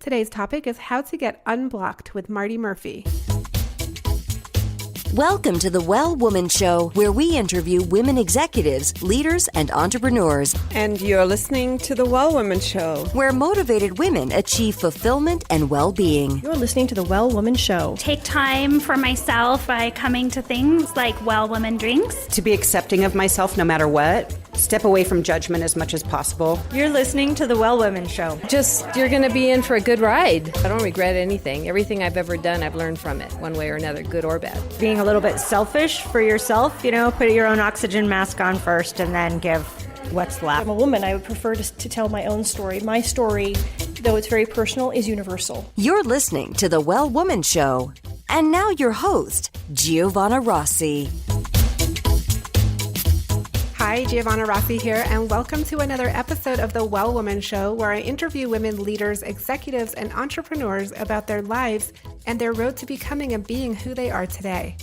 Today's topic is how to get unblocked with Marti Murphy. Welcome to the Well Woman Show, where we interview women executives, leaders, and entrepreneurs. And you're listening to the Well Woman Show, where motivated women achieve fulfillment and well-being. You're listening to the Well Woman Show. Take time for myself by coming to things like Well Woman Drinks. To be accepting of myself no matter what. Step away from judgment as much as possible. You're listening to the Well Woman Show. You're going to be in for a good ride. I don't regret anything. Everything I've ever done, I've learned from it, one way or another, good or bad. Being a little bit selfish for yourself, put your own oxygen mask on first and then give what's left. I'm a woman. I would prefer to tell my own story. My story, though it's very personal, is universal. You're listening to the Well Woman Show. And now your host, Giovanna Rossi. Hi, Giovanna Rossi here, and welcome to another episode of the Well Woman Show, where I interview women leaders, executives, and entrepreneurs about their lives and their road to becoming and being who they are today.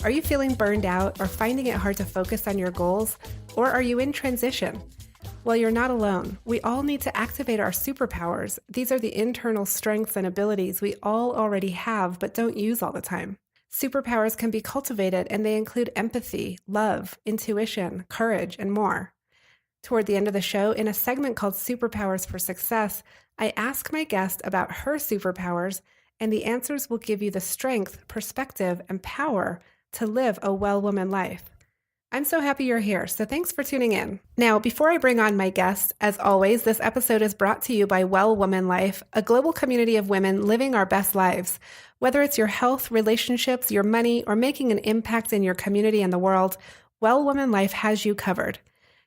Are you feeling burned out or finding it hard to focus on your goals? Or are you in transition? Well, you're not alone. We all need to activate our superpowers. These are the internal strengths and abilities we all already have but don't use all the time. Superpowers can be cultivated, and they include empathy, love, intuition, courage, and more. Toward the end of the show, in a segment called Superpowers for Success, I ask my guest about her superpowers, and the answers will give you the strength, perspective, and power to live a well woman life. I'm so happy you're here, so thanks for tuning in. Now, before I bring on my guest, as always, this episode is brought to you by Well Woman Life, a global community of women living our best lives. Whether it's your health, relationships, your money, or making an impact in your community and the world, Well Woman Life has you covered.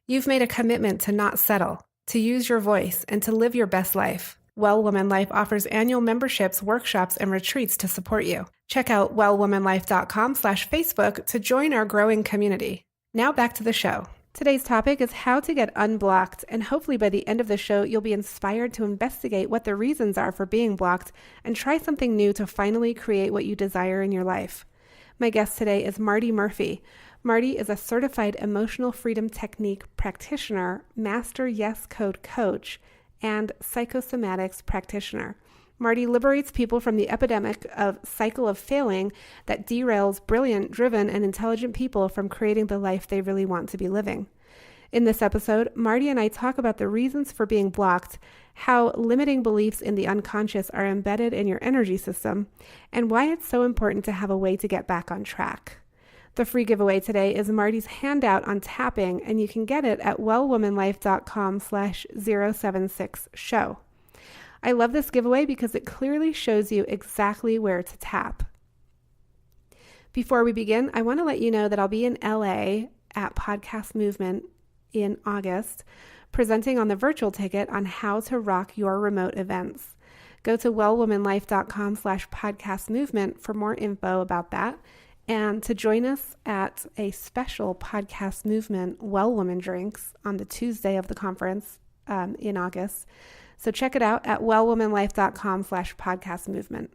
You've made a commitment to not settle, to use your voice, and to live your best life. Well Woman Life offers annual memberships, workshops, and retreats to support you. Check out wellwomanlife.com/Facebook to join our growing community. Now back to the show. Today's topic is how to get unblocked, and hopefully by the end of the show, you'll be inspired to investigate what the reasons are for being blocked and try something new to finally create what you desire in your life. My guest today is Marti Murphy. Marti is a certified emotional freedom technique practitioner, master yes code coach, and psychosomatics practitioner. Marti liberates people from the epidemic of cycle of failing that derails brilliant, driven, and intelligent people from creating the life they really want to be living. In this episode, Marti and I talk about the reasons for being blocked, how limiting beliefs in the unconscious are embedded in your energy system, and why it's so important to have a way to get back on track. The free giveaway today is Marti's handout on tapping, and you can get it at wellwomanlife.com/076show. I love this giveaway because it clearly shows you exactly where to tap. Before we begin, I want to let you know that I'll be in LA at Podcast Movement in August, presenting on the virtual ticket on how to rock your remote events. Go to wellwomanlife.com/podcast movement for more info about that, and to join us at a special Podcast Movement Well Woman Drinks on the Tuesday of the conference in August. So check it out at wellwomanlife.com/podcast movement.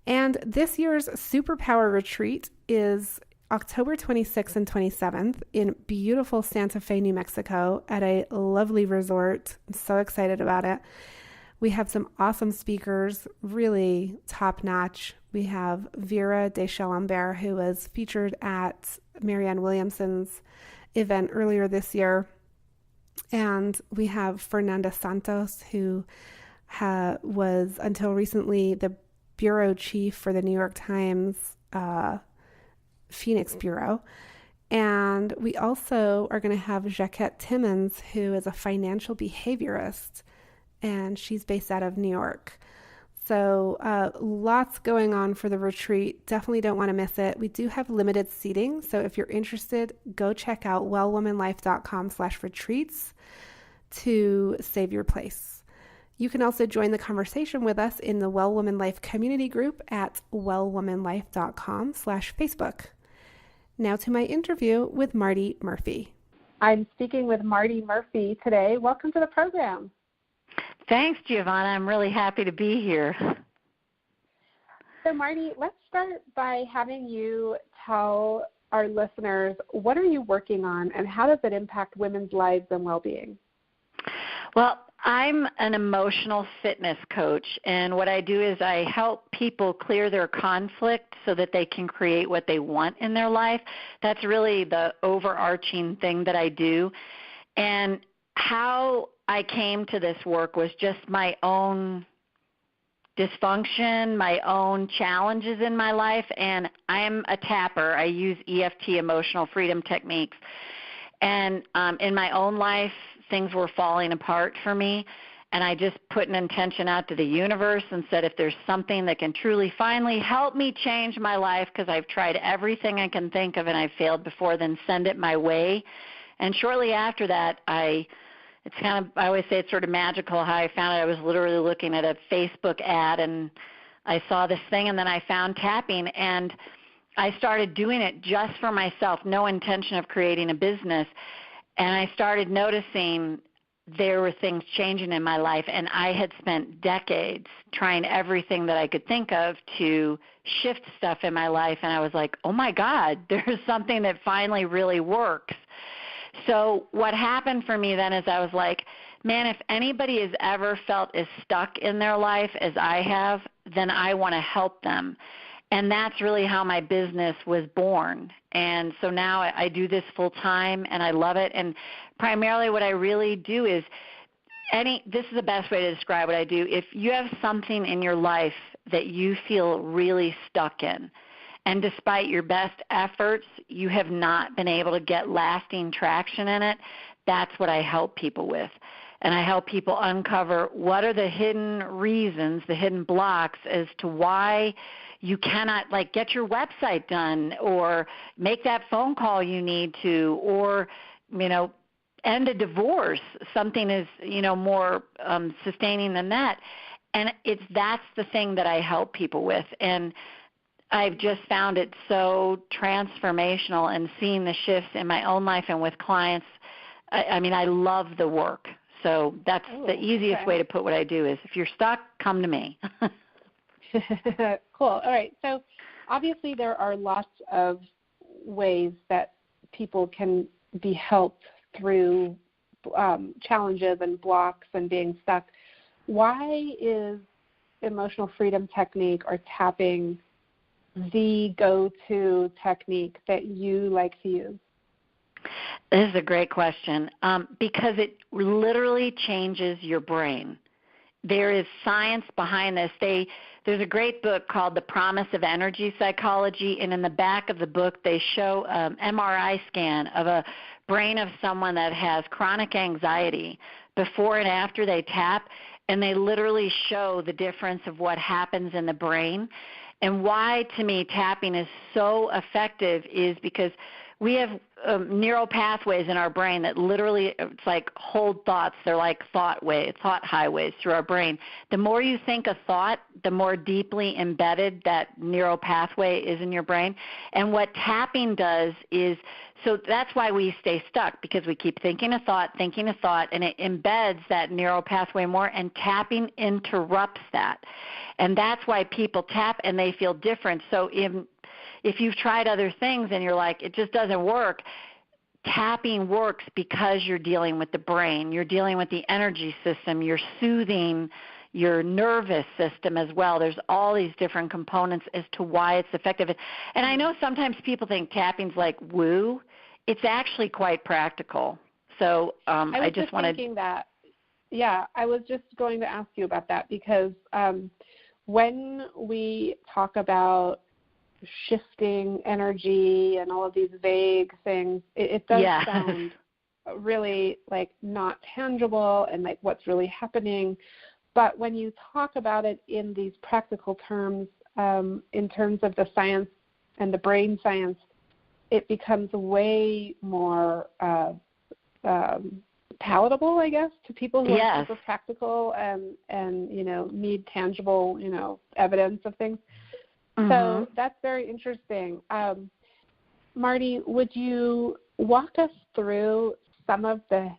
And this year's Superpower Retreat is October 26th and 27th in beautiful Santa Fe, New Mexico at a lovely resort. I'm so excited about it. We have some awesome speakers, really top-notch. We have Vera Deschalambert, who was featured at Marianne Williamson's event earlier this year. And we have Fernanda Santos, who was until recently the bureau chief for the New York Times Phoenix Bureau. And we also are going to have Jacquette Timmons, who is a financial behaviorist, and she's based out of New York. So lots going on for the retreat. Definitely don't want to miss it. We do have limited seating. So if you're interested, go check out wellwomanlife.com/retreats to save your place. You can also join the conversation with us in the Well Woman Life community group at wellwomanlife.com/Facebook. Now to my interview with Marti Murphy. I'm speaking with Marti Murphy today. Welcome to the program. Thanks, Giovanna. I'm really happy to be here. So, Marti, let's start by having you tell our listeners, what are you working on and how does it impact women's lives and well-being? Well, I'm an emotional fitness coach, and what I do is I help people clear their conflict so that they can create what they want in their life. That's really the overarching thing that I do. And how I came to this work was just my own dysfunction, my own challenges in my life, and I'm a tapper. I use EFT, emotional freedom techniques. And in my own life, things were falling apart for me, and I just put an intention out to the universe and said, if there's something that can truly finally help me change my life, because I've tried everything I can think of and I've failed before, then send it my way. And shortly after that, I always say it's sort of magical how I found it. I was literally looking at a Facebook ad, and I saw this thing, and then I found tapping, and I started doing it just for myself, no intention of creating a business. And I started noticing there were things changing in my life, and I had spent decades trying everything that I could think of to shift stuff in my life, and I was like, oh my God, there's something that finally really works. So what happened for me then is I was like, man, if anybody has ever felt as stuck in their life as I have, then I want to help them. And that's really how my business was born. And so now I do this full time, and I love it. And primarily what I really do is this is the best way to describe what I do. If you have something in your life that you feel really stuck in, and despite your best efforts, you have not been able to get lasting traction in it, that's what I help people with. And I help people uncover what are the hidden reasons, the hidden blocks as to why you cannot, get your website done or make that phone call you need to, or, end a divorce. Something is, more sustaining than that. And that's the thing that I help people with. And I've just found it so transformational, and seeing the shifts in my own life and with clients. I love the work. So that's the easiest way to put what I do is, if you're stuck, come to me. Cool. All right. So obviously there are lots of ways that people can be helped through challenges and blocks and being stuck. Why is emotional freedom technique or tapping the go-to technique that you like to use? This is a great question because it literally changes your brain. There is science behind this. There's a great book called The Promise of Energy Psychology, and in the back of the book they show an MRI scan of a brain of someone that has chronic anxiety before and after they tap, and they literally show the difference of what happens in the brain. And why, to me, tapping is so effective is because we have neural pathways in our brain that literally, it's like hold thoughts. They're like thought highways through our brain. The more you think a thought, the more deeply embedded that neural pathway is in your brain. And what tapping does is, so that's why we stay stuck, because we keep thinking a thought, and it embeds that neural pathway more, and tapping interrupts that. And that's why people tap and they feel different. So if you've tried other things and you're like, it just doesn't work, tapping works because you're dealing with the brain. You're dealing with the energy system. You're soothing your nervous system as well. There's all these different components as to why it's effective. And I know sometimes people think tapping's like woo. It's actually quite practical. So I just wanted thinking that. Yeah, I was just going to ask you about that because when we talk about shifting energy and all of these vague things, it does sound really like not tangible and like what's really happening. But when you talk about it in these practical terms, in terms of the science and the brain science, it becomes way more palatable, I guess, to people who are super practical and need tangible, evidence of things. Mm-hmm. So that's very interesting. Marti, would you walk us through some of the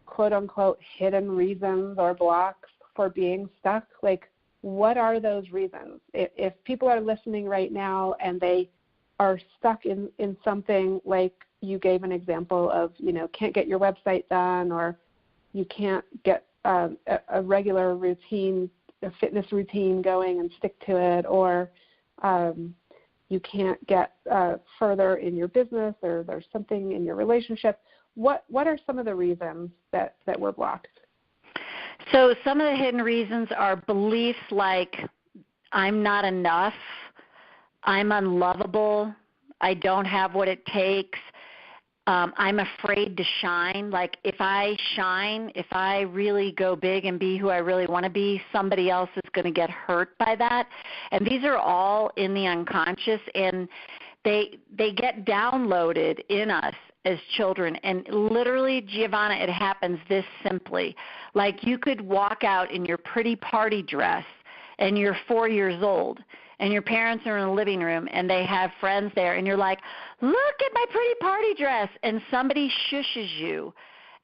quote-unquote hidden reasons or blocks for being stuck? Like, what are those reasons? If people are listening right now and they are stuck in something like you gave an example of, can't get your website done, or you can't get a regular routine, a fitness routine going and stick to it, or you can't get further in your business, or there's something in your relationship. What are some of the reasons that we're blocked? So some of the hidden reasons are beliefs like I'm not enough, I'm unlovable, I don't have what it takes, I'm afraid to shine. Like if I shine, if I really go big and be who I really want to be, somebody else is going to get hurt by that. And these are all in the unconscious, and they get downloaded in us as children. And literally, Giovanna, it happens this simply. Like you could walk out in your pretty party dress and you're 4 years old, and your parents are in the living room and they have friends there, and you're like, look at my pretty party dress, and somebody shushes you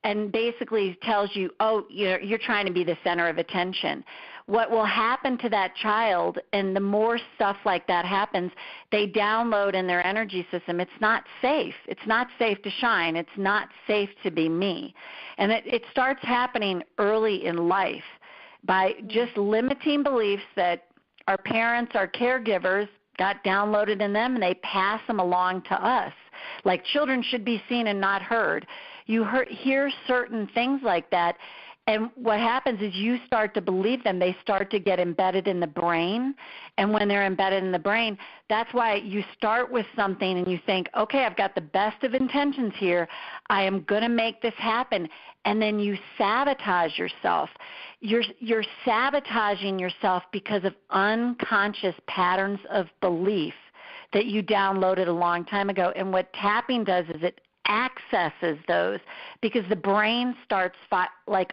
and basically tells you, oh, you're trying to be the center of attention. What will happen to that child, and the more stuff like that happens, they download in their energy system, it's not safe. It's not safe to shine. It's not safe to be me. And it starts happening early in life by just limiting beliefs that our parents, our caregivers, got downloaded in them, and they pass them along to us. Like children should be seen and not heard. You hear certain things like that, and what happens is you start to believe them. They start to get embedded in the brain, and when they're embedded in the brain, that's why you start with something and you think, okay, I've got the best of intentions here. I am going to make this happen, and then you sabotage yourself. You're sabotaging yourself because of unconscious patterns of belief that you downloaded a long time ago. And what tapping does is it accesses those, because the brain starts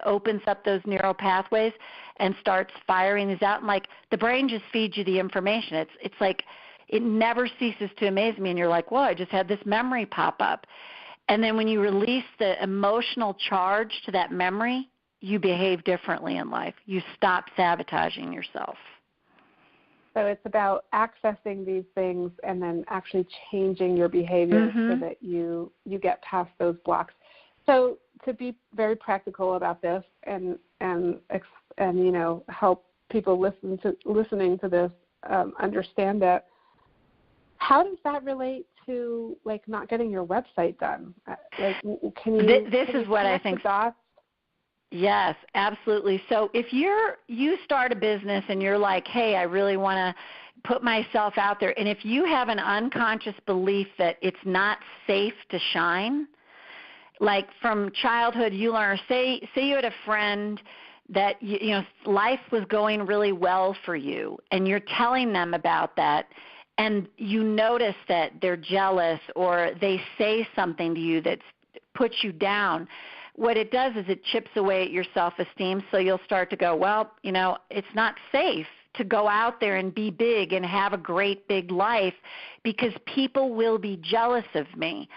opens up those neural pathways and starts firing these out. And like the brain just feeds you the information. It's like it never ceases to amaze me. And you're like, whoa, I just had this memory pop up. And then when you release the emotional charge to that memory, you behave differently in life. You stop sabotaging yourself. So it's about accessing these things and then actually changing your behavior so that you get past those blocks. So to be very practical about this and help people listening to this understand that, how does that relate to like not getting your website done? Like, can you? This is what I think. Yes, absolutely. So if you start a business and you're like, hey, I really want to put myself out there, and if you have an unconscious belief that it's not safe to shine, like from childhood you learn, say you had a friend that life was going really well for you, and you're telling them about that, and you notice that they're jealous or they say something to you that puts you down. What it does is it chips away at your self-esteem, so you'll start to go, well, it's not safe to go out there and be big and have a great big life because people will be jealous of me.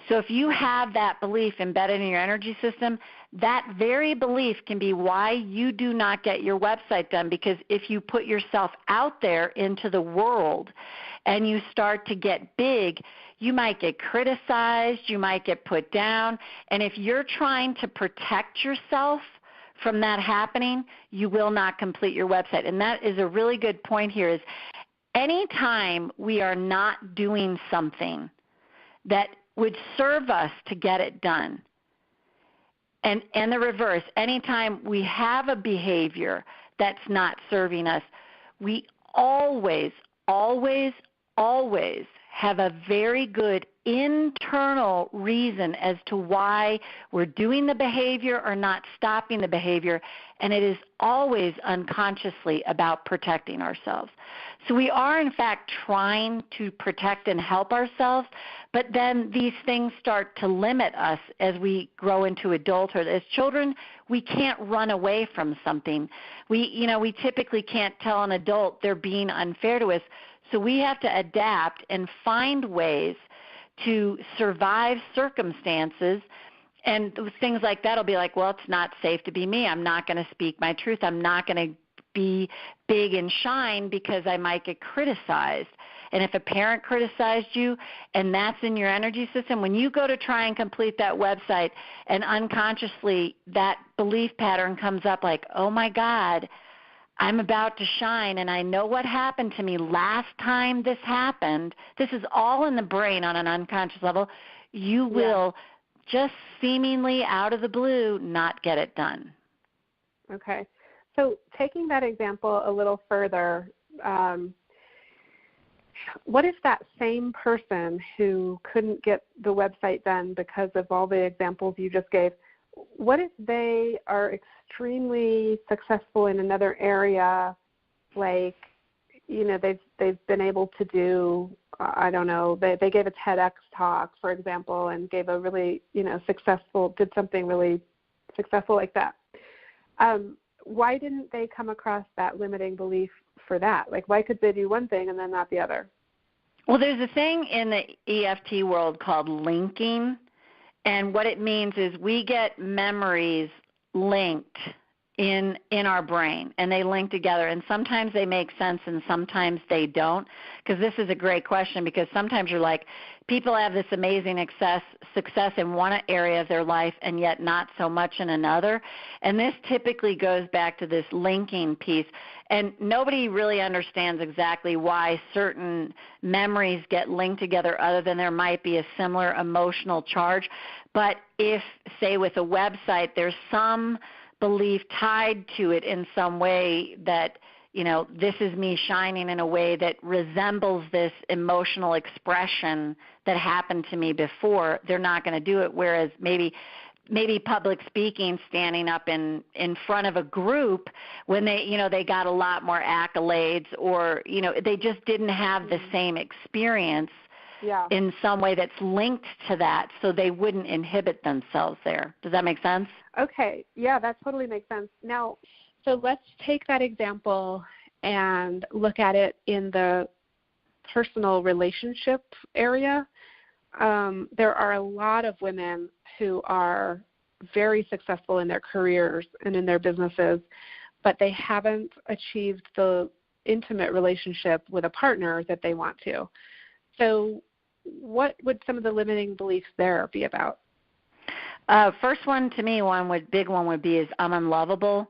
So if you have that belief embedded in your energy system, that very belief can be why you do not get your website done, because if you put yourself out there into the world and you start to get big, you might get criticized, you might get put down, and if you're trying to protect yourself from that happening, you will not complete your website. And that is a really good point here, is anytime we are not doing something that would serve us to get it done, and the reverse, anytime we have a behavior that's not serving us, we always, always, always have a very good internal reason as to why we're doing the behavior or not stopping the behavior, and it is always unconsciously about protecting ourselves. So we are, in fact, trying to protect and help ourselves, but then these things start to limit us as we grow into adulthood. As children, we can't run away from something. We typically can't tell an adult they're being unfair to us, so we have to adapt and find ways to survive circumstances, and things like that will be like, well, it's not safe to be me. I'm not going to speak my truth. I'm not going to be big and shine because I might get criticized. And if a parent criticized you and that's in your energy system, when you go to try and complete that website and unconsciously that belief pattern comes up like, oh my God, I'm about to shine, and I know what happened to me last time this happened. This is all in the brain on an unconscious level. You will just seemingly out of the blue not get it done. Okay. So taking that example a little further, what if that same person who couldn't get the website done because of all the examples you just gave, what if they are extremely successful in another area, like, you know, they've been able to do, I don't know, they gave a TEDx talk, for example, and gave a really, you know, did something really successful like that. Why didn't they come across that limiting belief for that? Like, why could they do one thing and then not the other? Well, there's a thing in the EFT world called linking, and what it means is we get memories linked in our brain, and they link together, and sometimes they make sense and sometimes they don't, because this is a great question, because sometimes you're like, people have this amazing success in one area of their life and yet not so much in another, and this typically goes back to this linking piece, and nobody really understands exactly why certain memories get linked together other than there might be a similar emotional charge. But if, say, with a website, there's some belief tied to it in some way that, you know, this is me shining in a way that resembles this emotional expression that happened to me before, they're not going to do it. Whereas maybe public speaking, standing up in front of a group, when they got a lot more accolades, or, you know, they just didn't have the same experience in some way that's linked to that, so they wouldn't inhibit themselves there. Does that make sense? Okay. Yeah, that totally makes sense. Now, so let's take that example and look at it in the personal relationship area. There are a lot of women who are very successful in their careers and in their businesses, but they haven't achieved the intimate relationship with a partner that they want to. So what would some of the limiting beliefs there be about? First one, to me, big one would be is I'm unlovable.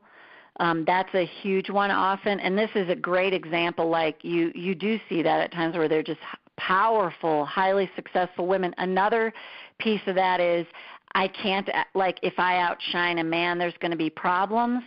That's a huge one often, and this is a great example. Like you do see that at times where they're just powerful, highly successful women. Another piece of that is I can't, like, if I outshine a man, there's going to be problems.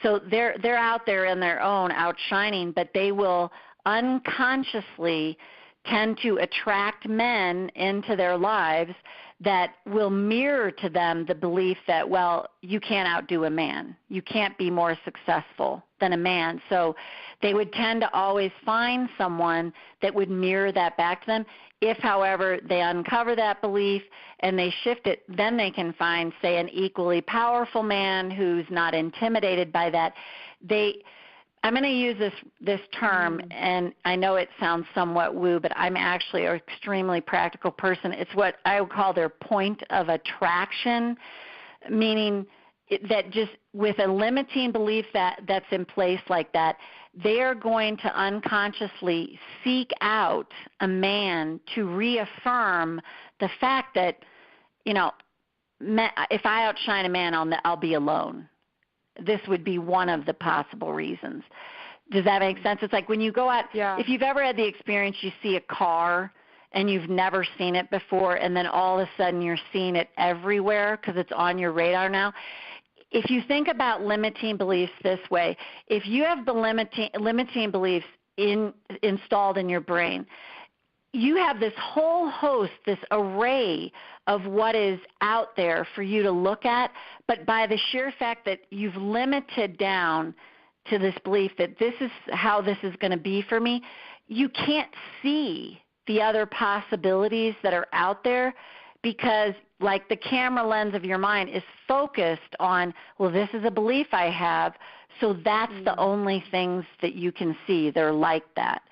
So they're out there in their own outshining, but they will unconsciously tend to attract men into their lives that will mirror to them the belief that, well, you can't outdo a man. You can't be more successful than a man. So they would tend to always find someone that would mirror that back to them. If, however, they uncover that belief and they shift it, then they can find, say, an equally powerful man who's not intimidated by that. I'm going to use this term, and I know it sounds somewhat woo, but I'm actually an extremely practical person. It's what I would call their point of attraction, meaning that just with a limiting belief that's in place like that, they are going to unconsciously seek out a man to reaffirm the fact that, you know, if I outshine a man, I'll be alone. This would be one of the possible reasons. Does that make sense? It's like when you go out, if you've ever had the experience, you see a car and you've never seen it before, and then all of a sudden you're seeing it everywhere because it's on your radar now. If you think about limiting beliefs this way, if you have the limiting beliefs installed in your brain, you have this whole host, this array of what is out there for you to look at, but by the sheer fact that you've limited down to this belief that this is how this is going to be for me, you can't see the other possibilities that are out there because, like, the camera lens of your mind is focused on, well, this is a belief I have, so that's the only things that you can see that are like that.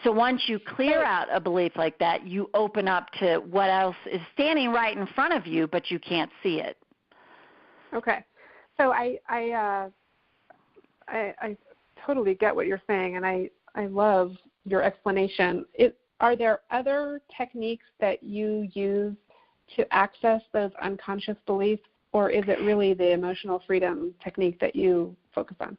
So once you clear out a belief like that, you open up to what else is standing right in front of you, but you can't see it. Okay. So I totally get what you're saying, and I love your explanation. are there other techniques that you use to access those unconscious beliefs, or is it really the emotional freedom technique that you focus on?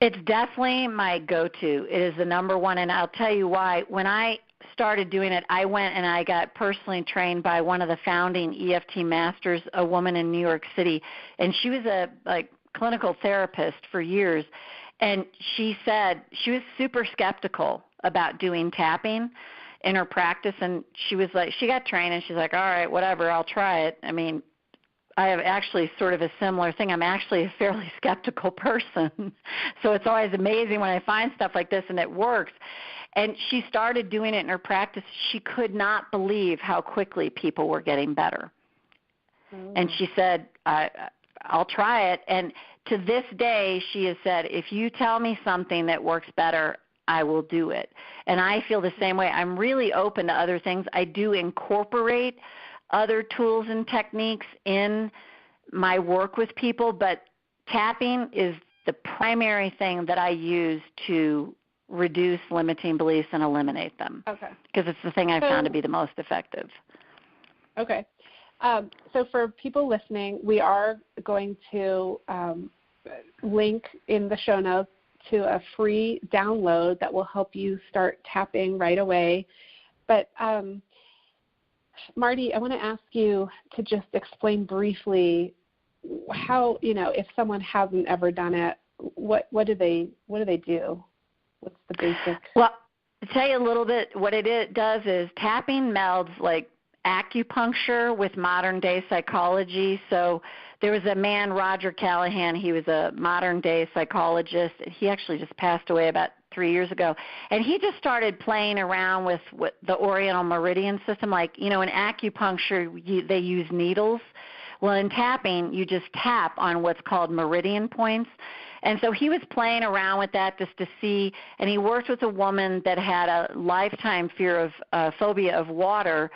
It's definitely my go-to. It is the number one, and I'll tell you why. When I started doing it, I went and I got personally trained by one of the founding EFT masters, a woman in New York City, and she was a clinical therapist for years, and she said she was super skeptical about doing tapping in her practice, and she was like, she got trained, and she's like, all right, whatever, I'll try it. I mean, I have actually sort of a similar thing. I'm actually a fairly skeptical person, so it's always amazing when I find stuff like this and it works. And she started doing it in her practice. She could not believe how quickly people were getting better. And she said, I'll try it. And to this day, she has said, if you tell me something that works better, I will do it. And I feel the same way. I'm really open to other things. I do incorporate other tools and techniques in my work with people, but tapping is the primary thing that I use to reduce limiting beliefs and eliminate them. Okay. Because it's the thing I found to be the most effective. Okay. So for people listening, we are going to link in the show notes to a free download that will help you start tapping right away. But Marti, I want to ask you to just explain briefly how, if someone hasn't ever done it, what do they do? What's the basic? Well, to tell you a little bit, what it does is tapping melds like acupuncture with modern day psychology. So there was a man, Roger Callahan, he was a modern day psychologist. He actually just passed away about 3 years ago. And he just started playing around with the Oriental Meridian system. Like, in acupuncture, they use needles. Well, in tapping, you just tap on what's called meridian points. And so he was playing around with that just to see, and he worked with a woman that had a lifetime fear of phobia of water,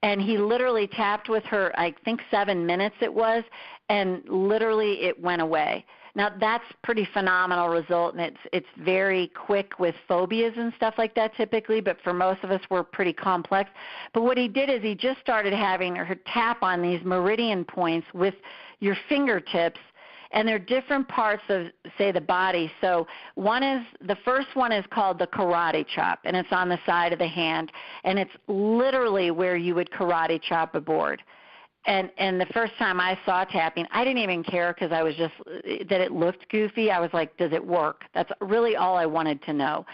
and he literally tapped with her, I think 7 minutes it was, and literally it went away. Now, that's pretty phenomenal result, and it's very quick with phobias and stuff like that typically, but for most of us, we're pretty complex. But what he did is he just started having her tap on these meridian points with your fingertips, and they're different parts of, say, the body. So the first one is called the karate chop, and it's on the side of the hand, and it's literally where you would karate chop a board. And the first time I saw tapping, I didn't even care because I was just that it looked goofy. I was like, does it work? That's really all I wanted to know.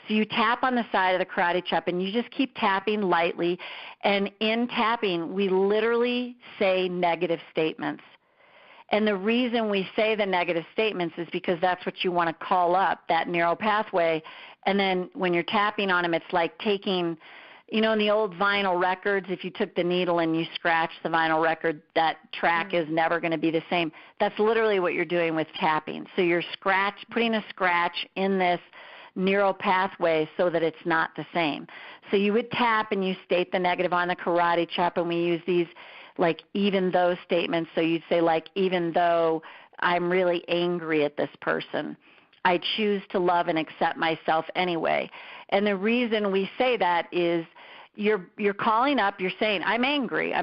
So you tap on the side of the karate chop, and you just keep tapping lightly. And in tapping, we literally say negative statements. And the reason we say the negative statements is because that's what you want to call up, that neural pathway. And then when you're tapping on them, it's like taking, in the old vinyl records, if you took the needle and you scratched the vinyl record, that track is never going to be the same. That's literally what you're doing with tapping. So you're putting a scratch in this neural pathway so that it's not the same. So you would tap and you state the negative on the karate chop, and we use these like even though statements. So you'd say like, even though I'm really angry at this person, I choose to love and accept myself anyway. And the reason we say that is you're calling up, you're saying, I'm angry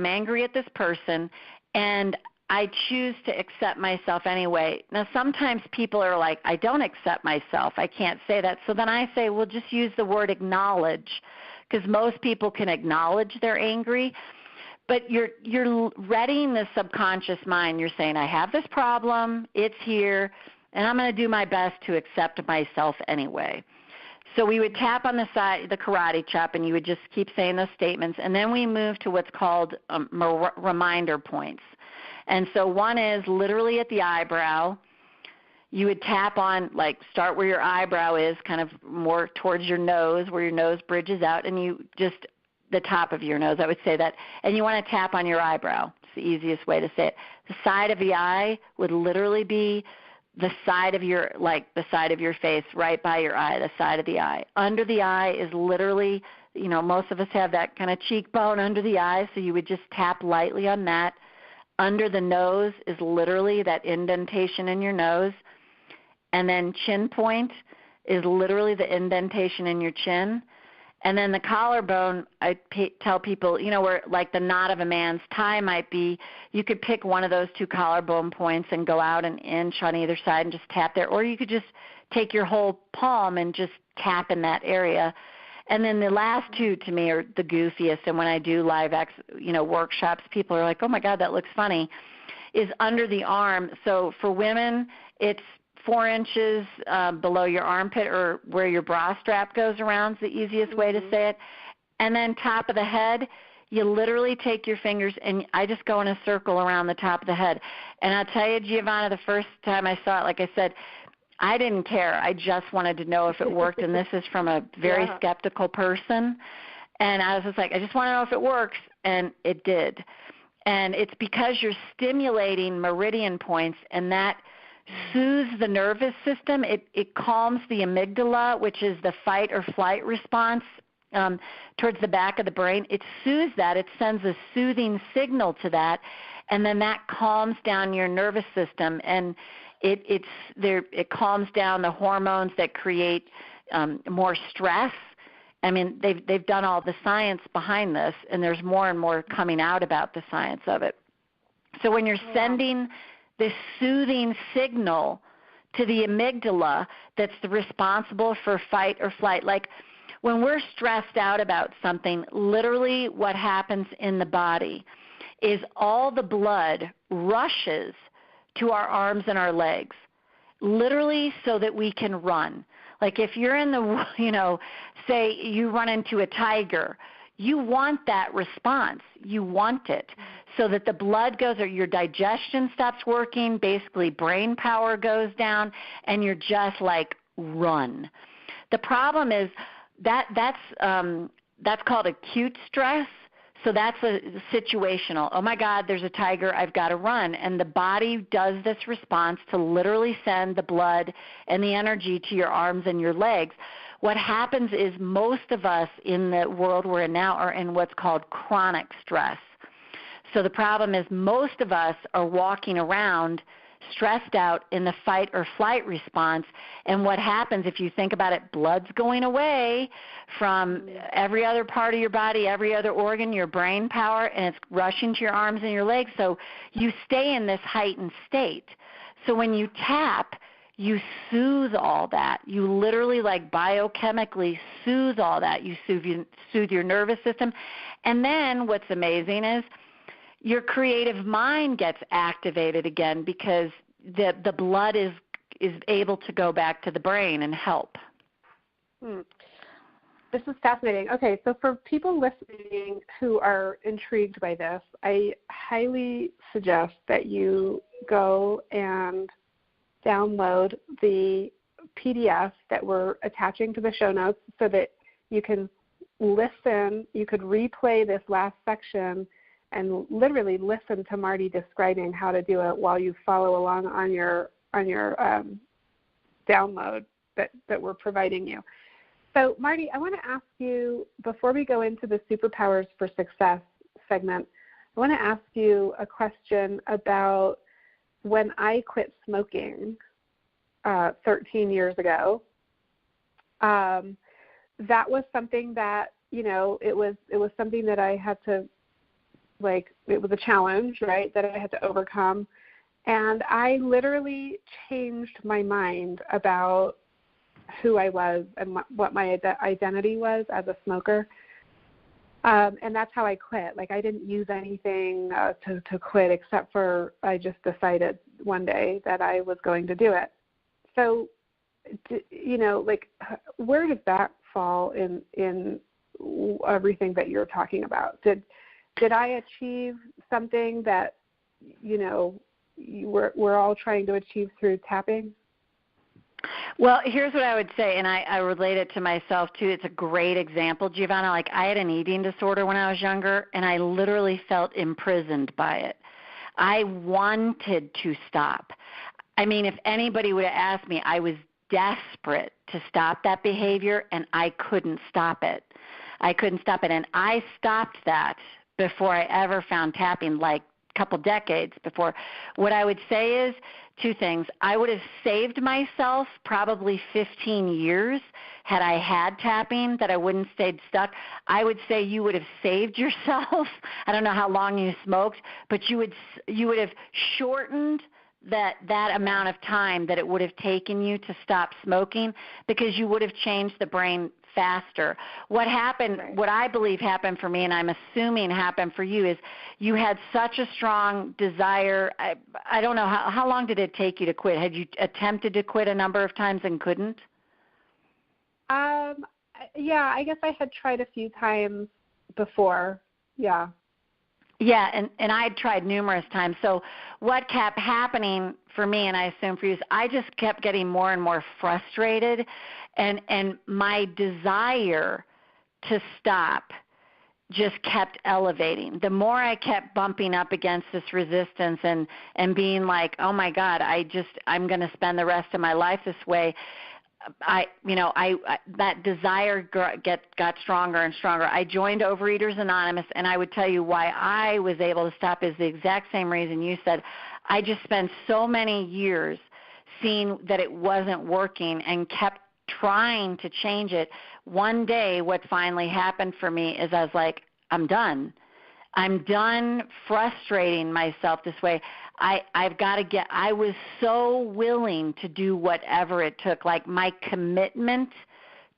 at this person, and I choose to accept myself anyway. Now, sometimes people are like, I don't accept myself. I can't say that. So then I say, well, just use the word acknowledge, because most people can acknowledge they're angry. But you're readying the subconscious mind. You're saying, I have this problem, it's here, and I'm going to do my best to accept myself anyway. So we would tap on the side, the karate chop, and you would just keep saying those statements. And then we move to what's called reminder points. And so one is literally at the eyebrow. You would tap on, like, start where your eyebrow is, kind of more towards your nose, where your nose bridges out, and you just the top of your nose, I would say that. And you want to tap on your eyebrow. It's the easiest way to say it. The side of the eye would literally be the side of your face, right by your eye, the side of the eye. Under the eye is literally, most of us have that kind of cheekbone under the eye, so you would just tap lightly on that. Under the nose is literally that indentation in your nose. And then chin point is literally the indentation in your chin. And then the collarbone, tell people, where like the knot of a man's tie might be, you could pick one of those two collarbone points and go out an inch on either side and just tap there. Or you could just take your whole palm and just tap in that area. And then the last two to me are the goofiest. And when I do live workshops, people are like, oh, my God, that looks funny, is under the arm. So for women, it's 4 inches below your armpit or where your bra strap goes around is the easiest way to say it. And then top of the head, you literally take your fingers and I just go in a circle around the top of the head. And I'll tell you, Giovanna, the first time I saw it, like I said, I didn't care. I just wanted to know if it worked, and this is from a very skeptical person. And I was just like, I just want to know if it works, and it did. And it's because you're stimulating meridian points, and that soothes the nervous system. It calms the amygdala, which is the fight or flight response towards the back of the brain. It soothes that. It sends a soothing signal to that, and then that calms down your nervous system. And it calms down the hormones that create more stress. I mean, they've done all the science behind this, and there's more and more coming out about the science of it. So when you're sending this soothing signal to the amygdala that's responsible for fight or flight, like when we're stressed out about something, literally what happens in the body is all the blood rushes to our arms and our legs, literally so that we can run. Like if you're in the, say you run into a tiger, you want that response. You want it so that the blood goes, or your digestion stops working, basically brain power goes down, and you're just like, run. The problem is that's called acute stress. So that's a situational. Oh, my God, there's a tiger. I've got to run. And the body does this response to literally send the blood and the energy to your arms and your legs. What happens is most of us in the world we're in now are in what's called chronic stress. So the problem is most of us are walking around stressed out in the fight or flight response. And what happens, if you think about it, blood's going away from every other part of your body, every other organ, your brain power, and it's rushing to your arms and your legs. So you stay in this heightened state. So when you tap, you soothe all that. You literally, like biochemically, soothe all that. You soothe your nervous system. And then what's amazing is your creative mind gets activated again because the blood is able to go back to the brain and help. This is fascinating. Okay, so for people listening who are intrigued by this, I highly suggest that you go and download the PDF that we're attaching to the show notes so that you can listen, you could replay this last section and literally listen to Marti describing how to do it while you follow along on your download that we're providing you. So, Marti, I want to ask you, before we go into the Superpowers for Success segment, I want to ask you a question about when I quit smoking 13 years ago. That was something that, it was something that I had to, it was a challenge, right, that I had to overcome. And I literally changed my mind about who I was and what my identity was as a smoker. And that's how I quit. I didn't use anything to quit except for I just decided one day that I was going to do it. So, where does that fall in everything that you're talking about? Did I achieve something that, we're all trying to achieve through tapping? Well, here's what I would say, and I relate it to myself, too. It's a great example, Giovanna. I had an eating disorder when I was younger, and I literally felt imprisoned by it. I wanted to stop. I mean, if anybody would have asked me, I was desperate to stop that behavior, and I couldn't stop it. And I stopped that before I ever found tapping, a couple decades before. What I would say is two things. I would have saved myself probably 15 years had I had tapping, that I wouldn't stayed stuck. I would say you would have saved yourself. I don't know how long you smoked, but you would have shortened that amount of time that it would have taken you to stop smoking, because you would have changed the brain faster. What happened, what I believe happened for me, and I'm assuming happened for you, is you had such a strong desire. I don't know, how long did it take you to quit? Had you attempted to quit a number of times and couldn't? Yeah, I guess I had tried a few times before. Yeah. Yeah, and I had tried numerous times. So what kept happening for me, and I assume for you, is I just kept getting more and more frustrated, and my desire to stop just kept elevating. The more I kept bumping up against this resistance and being like, oh my God, I'm going to spend the rest of my life this way, that desire got stronger and stronger. I joined Overeaters Anonymous, and I would tell you why I was able to stop is the exact same reason you said. I just spent so many years seeing that it wasn't working and kept trying to change it. One day what finally happened for me is I was like, I'm done. I'm done frustrating myself this way. I was so willing to do whatever it took. Like, my commitment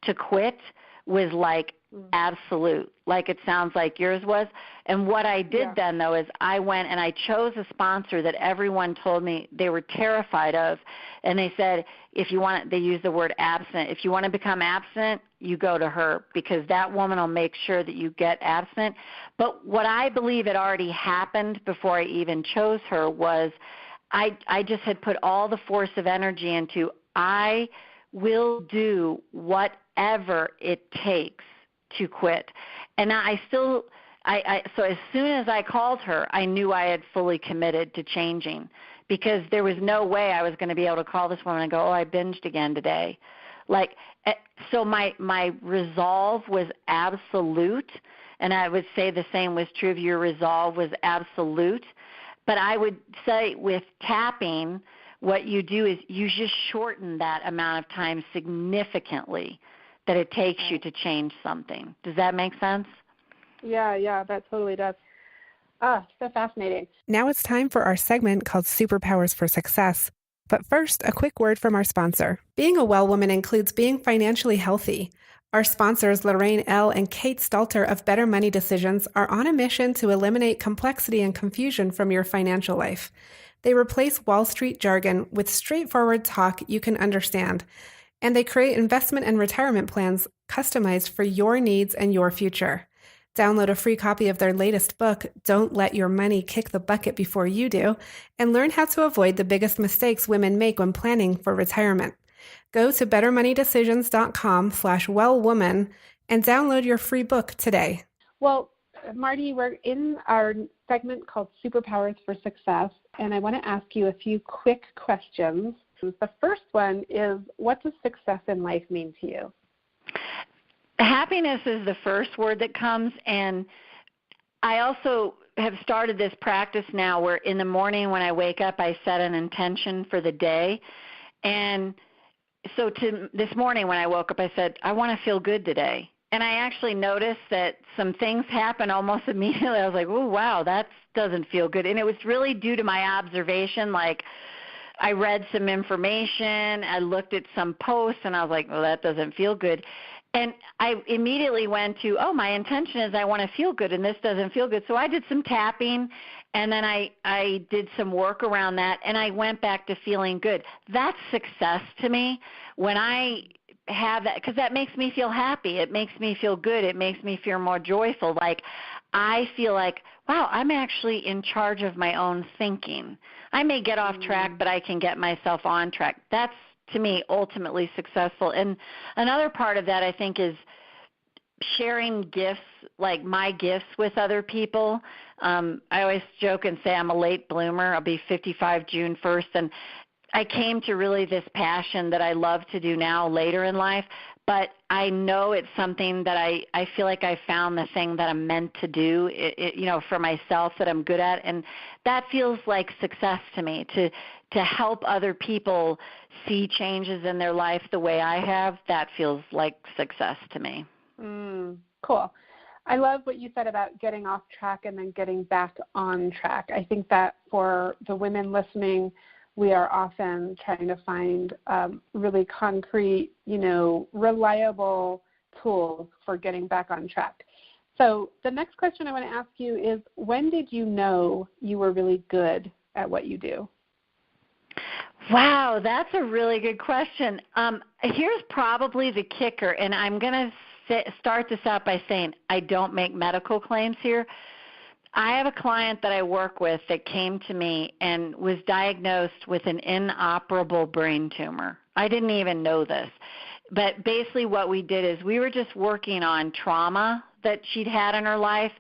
to quit was like absolute, like it sounds like yours was. And what I did then, though, is I went and I chose a sponsor that everyone told me they were terrified of. And they said, they use the word abstinent. If you want to become abstinent, you go to her, because that woman will make sure that you get abstinent. But what I believe had already happened before I even chose her was I just had put all the force of energy into, I will do whatever it takes to quit. And so as soon as I called her, I knew I had fully committed to changing, because there was no way I was going to be able to call this woman and go, oh, I binged again today. So my resolve was absolute, and I would say the same was true of your resolve was absolute. But I would say with tapping, what you do is you just shorten that amount of time significantly that it takes you to change something. Does that make sense? Yeah, that totally does. So fascinating. Now it's time for our segment called Superpowers for Success. But first, a quick word from our sponsor. Being a well woman includes being financially healthy. Our sponsors, Lorraine L. and Kate Stalter of Better Money Decisions, are on a mission to eliminate complexity and confusion from your financial life. They replace Wall Street jargon with straightforward talk you can understand, and they create investment and retirement plans customized for your needs and your future. Download a free copy of their latest book, Don't Let Your Money Kick the Bucket Before You Do, and learn how to avoid the biggest mistakes women make when planning for retirement. Go to bettermoneydecisions.com/wellwoman and download your free book today. Well, Marti, we're in our segment called Superpowers for Success, and I want to ask you a few quick questions. The first one is, what does success in life mean to you? Happiness is the first word that comes, and I also have started this practice now where in the morning when I wake up, I set an intention for the day. And so this morning when I woke up, I said, I want to feel good today. And I actually noticed that some things happened almost immediately. I was like, oh, wow, that doesn't feel good. And it was really due to my observation. Like, I read some information, I looked at some posts, and I was like, well, that doesn't feel good. And I immediately went to, my intention is I want to feel good, and this doesn't feel good. So I did some tapping, and then I did some work around that, and I went back to feeling good. That's success to me when I have that, because that makes me feel happy. It makes me feel good. It makes me feel more joyful. Like, I feel like, wow, I'm actually in charge of my own thinking. I may get off track, but I can get myself on track. That's, to me, ultimately successful. And another part of that, I think, is sharing gifts, like my gifts, with other people. I always joke and say I'm a late bloomer. I'll be 55 June 1st, and I came to really this passion that I love to do now later in life, but I know it's something that I feel like I found the thing that I'm meant to do, for myself, that I'm good at, and that feels like success to me, to help other people see changes in their life the way I have. That feels like success to me. Cool. I love what you said about getting off track and then getting back on track. I think that for the women listening, we are often trying to find really concrete, reliable tools for getting back on track. So the next question I want to ask you is, when did you know you were really good at what you do? Wow, that's a really good question. Here's probably the kicker, and I'm going to start this out by saying I don't make medical claims here. I have a client that I work with that came to me and was diagnosed with an inoperable brain tumor. I didn't even know this. But basically what we did is we were just working on trauma that she'd had in her life,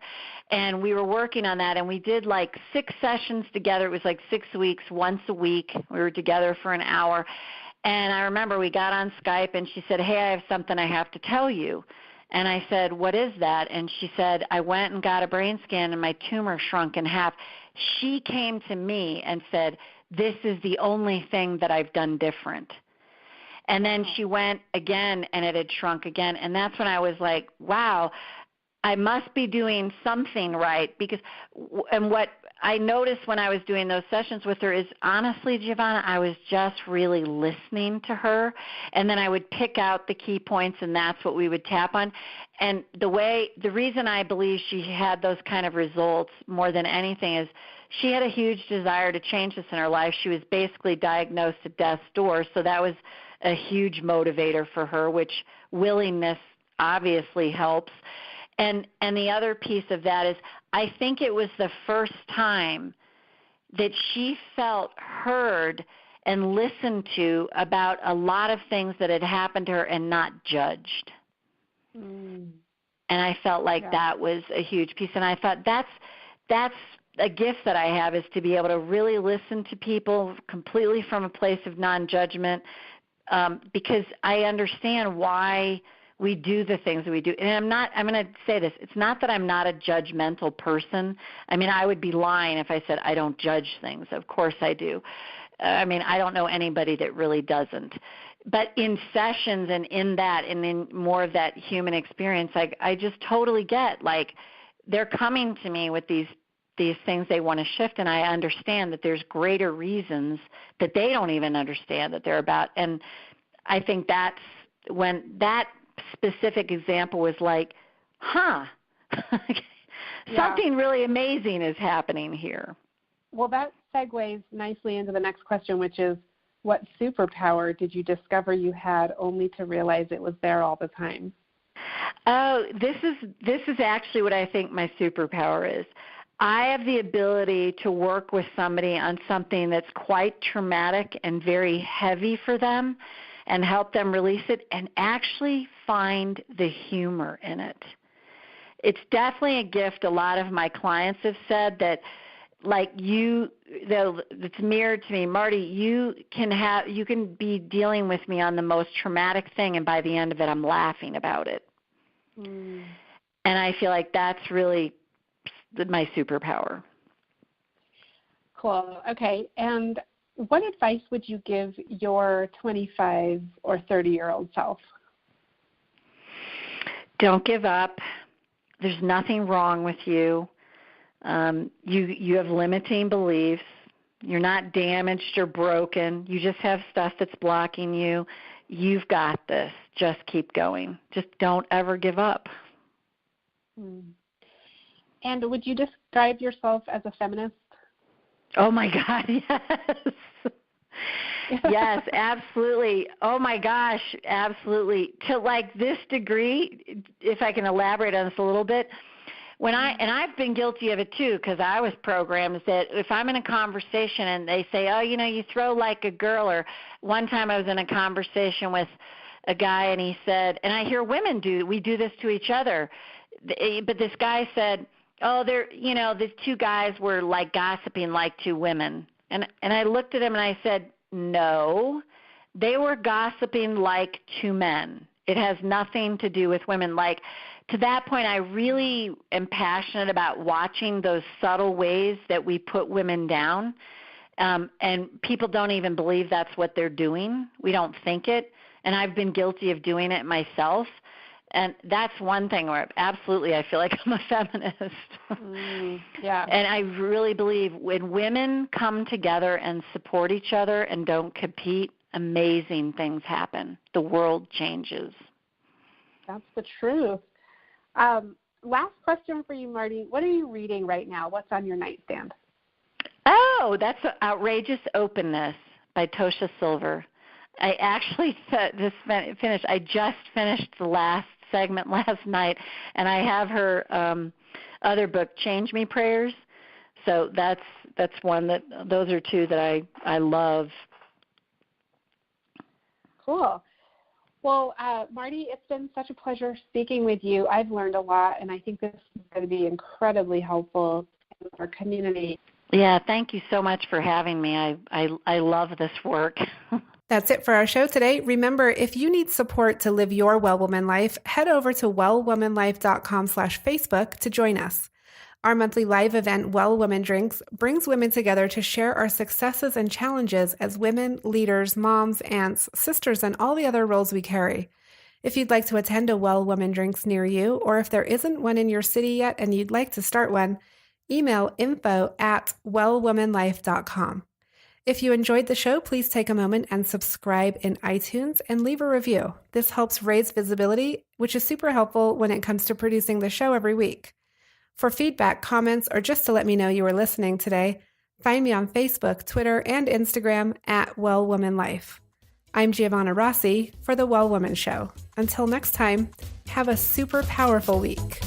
and we were working on that, and we did like 6 sessions together. It was like 6 weeks, once a week. We were together for an hour. And I remember we got on Skype, and she said, "Hey, I have something I have to tell you." And I said, "What is that?" And she said, "I went and got a brain scan and my tumor shrunk in half." She came to me and said, "This is the only thing that I've done different." And then she went again and it had shrunk again. And that's when I was like, wow, I must be doing something right. And what I noticed when I was doing those sessions with her is, honestly, Giovanna, I was just really listening to her, and then I would pick out the key points, and that's what we would tap on. And the reason I believe she had those kind of results more than anything is she had a huge desire to change this in her life. She was basically diagnosed at death's door, so that was a huge motivator for her, which willingness obviously helps. And the other piece of that is, I think it was the first time that she felt heard and listened to about a lot of things that had happened to her and not judged. And I felt like that was a huge piece. And I thought that's a gift that I have, is to be able to really listen to people completely from a place of non-judgment, because I understand why we do the things that we do. And I'm going to say this, it's not that I'm not a judgmental person. I mean, I would be lying if I said I don't judge things. Of course I do. I mean, I don't know anybody that really doesn't. But in sessions and in that, and in more of that human experience, I just totally get, like, they're coming to me with these things they want to shift, and I understand that there's greater reasons that they don't even understand that they're about. And I think that's when that specific example was like, something really amazing is happening here. Well, that segues nicely into the next question, which is, what superpower did you discover you had only to realize it was there all the time? Oh, this is actually what I think my superpower is. I have the ability to work with somebody on something that's quite traumatic and very heavy for them, and help them release it and actually find the humor in it. It's definitely a gift. A lot of my clients have said that, like it's mirrored to me, Marti, you can be dealing with me on the most traumatic thing, and by the end of it, I'm laughing about it. And I feel like that's really my superpower. Cool. Okay. And what advice would you give your 25 or 30-year-old self? Don't give up. There's nothing wrong with you. You have limiting beliefs. You're not damaged or broken. You just have stuff that's blocking you. You've got this. Just keep going. Just don't ever give up. And would you describe yourself as a feminist? Oh, my God, yes. Yes, absolutely. Oh, my gosh, absolutely. To like this degree, if I can elaborate on this a little bit, and I've been guilty of it too, because I was programmed that if I'm in a conversation and they say, oh, you throw like a girl, or one time I was in a conversation with a guy and he said, and I hear women we do this to each other, but this guy said, oh, these 2 guys were like gossiping like 2 women. And I looked at him and I said, no, they were gossiping like 2 men. It has nothing to do with women. Like, to that point, I really am passionate about watching those subtle ways that we put women down, and people don't even believe that's what they're doing. We don't think it, and I've been guilty of doing it myself. And that's one thing where absolutely I feel like I'm a feminist. Yeah. And I really believe when women come together and support each other and don't compete, amazing things happen. The world changes. That's the truth. Last question for you, Marti. What are you reading right now? What's on your nightstand? Oh, that's Outrageous Openness by Tosha Silver. I actually I just finished the last segment last night, and I have her other book, Change Me Prayers. So that's one those are two that I love. Cool. Well, Marti, it's been such a pleasure speaking with you. I've learned a lot, and I think this is going to be incredibly helpful in our community. Yeah, thank you so much for having me. I love this work. That's it for our show today. Remember, if you need support to live your Well Woman life, head over to wellwomanlife.com/Facebook to join us. Our monthly live event, Well Woman Drinks, brings women together to share our successes and challenges as women, leaders, moms, aunts, sisters, and all the other roles we carry. If you'd like to attend a Well Woman Drinks near you, or if there isn't one in your city yet and you'd like to start one, email info@wellwomanlife.com. If you enjoyed the show, please take a moment and subscribe in iTunes and leave a review. This helps raise visibility, which is super helpful when it comes to producing the show every week. For feedback, comments, or just to let me know you were listening today, find me on Facebook, Twitter, and Instagram @WellWomanLife. I'm Giovanna Rossi for The Well Woman Show. Until next time, have a super powerful week.